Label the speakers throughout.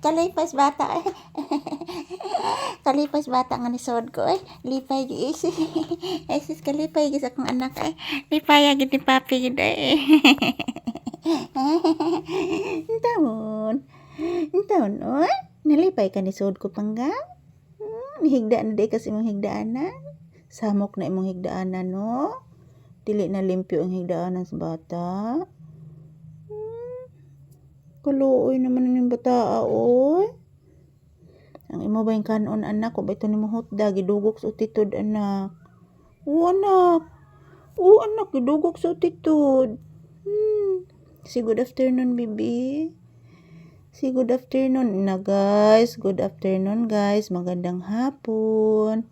Speaker 1: Kalipas bata eh. Kalipas bata nga ni sod ko eh. Lipay gi isi. Isis kalipay gi sa akong anak eh. Lipay gid ni papi gid eh. Taon. Taon oy. Nalipay ka ni sod ko pangga. Nihigdaan na di kasi imong higdaanan. Samok na imong higdaanan no. Dili na limpyo ang higdaanan sa bata. Kaluoy naman ng bata oy. Ang imo ba yung kanon anak ko ba ito ni mo hotda gidugok sa utitod anak. Oo anak. Oo anak gidugok sa utitod. Say good afternoon baby. Say good afternoon na guys. Good afternoon guys. Magandang hapon.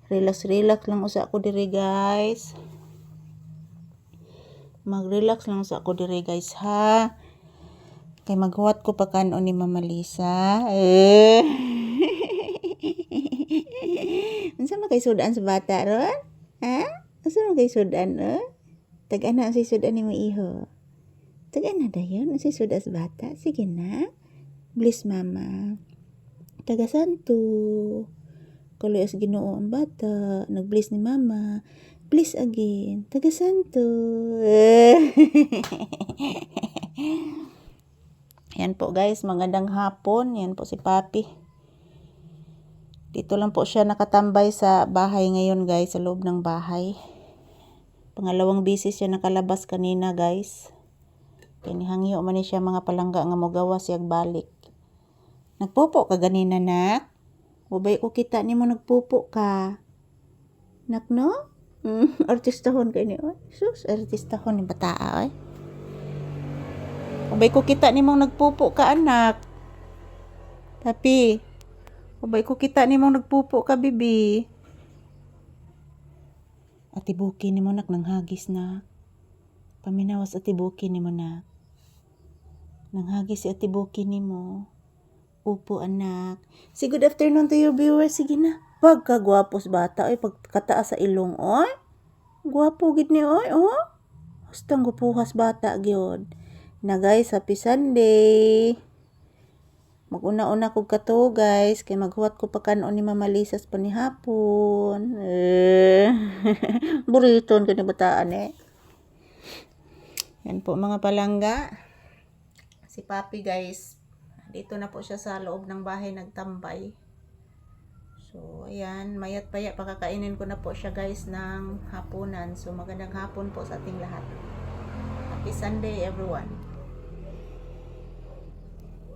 Speaker 1: Relax lang usa ako diri guys. Mag-relax lang usa ako diri guys ha. Kay maghuwat ko pa kanon ni Mama Lisa. Unsa man kay sudan sa bata ron? Ha? Unsa man kay sudan Tag-ana si sudan ni mo iho. Tag-ana dayon si sudan sa bata. Sige na. Bless mama. Taga santo. Kaluyas Ginoo ang bata. Nag-bless ni mama. Bless again. Taga santo. Yan po guys, magandang hapon. Yan po si Papi. Dito lang po siya nakatambay sa bahay ngayon guys, sa loob ng bahay. Pangalawang bisis siya nakalabas kanina guys. Kinihangyo man siya mga palangga nga mogawas siyag balik. Nagpupo ka ganina nak? Ubay ko kita nimo nagpupo ka. Nak no? Artistahon kay ni oy. Sus, artistahon ni bata oy. Ubay ko kita nimong nagpupo ka anak. Tapi, ubay ko kita nimong nagpupo ka bibi. Atibuki nimo nak nang hagis na. Paminawas atibuki nimo nak. Nang hagis si atibuki nimo. Upo anak. Say good afternoon to your viewers. Sige na. Pagkagwapos bata oy pagkataas sa ilong oy. Gwapo gid ni oy oh. Hastang gupuhas bata gyud. Na guys, happy Sunday. Mag-una-una ko kato guys. Kay maghuwat ko pa kanon ni Mama Lisa sa panihapon. Buriton ka ni bataan eh. Yan po mga palangga. Si Papi guys. Dito na po siya sa loob ng bahay nagtambay. So ayan. Mayat paya pakakainin ko na po siya guys ng hapunan. So magandang hapon po sa ating lahat. Happy Sunday everyone.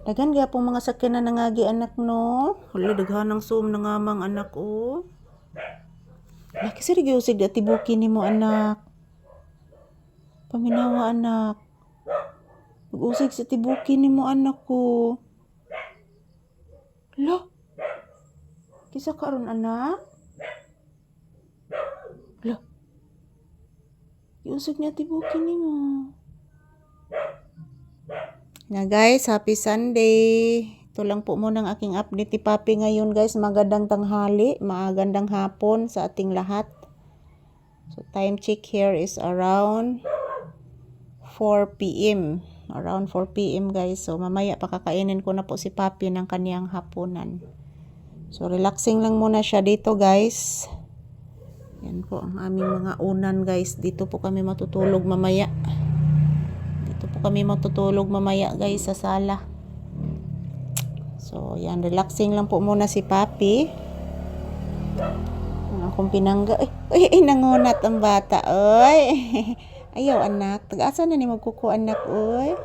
Speaker 1: Dagan gyapon mga sakyanan nangagi anak no. Hala daghanang zoom nangamang anak oh. Laki sir gyusig dati buki nimo anak. Paminawa anak. Ug-usig sa tibuki nimo anak ko. Hala. Kisa karon anak? Hala. Gyusig niya tibuki nimo. Na guys, happy Sunday. Ito lang po muna ang aking update ni Papi ngayon guys. Magandang tanghali, magandang hapon sa ating lahat. So time check here is around 4 p.m. Around 4 p.m. guys. So mamaya pakakainin ko na po si Papi ng kaniyang hapunan. So relaxing lang muna siya dito guys. Yan po ang aming mga unan guys. Dito po kami matutulog mamaya. Kami matutulog mamaya guys sa sala. So yan, relaxing lang po muna si Papi. Ang akong pinangga. Ay, nangunat ang bata. Oy. Ayaw anak. Taga-asa na ni magkuko anak. Oy.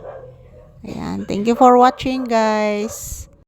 Speaker 1: Ayan, thank you for watching guys.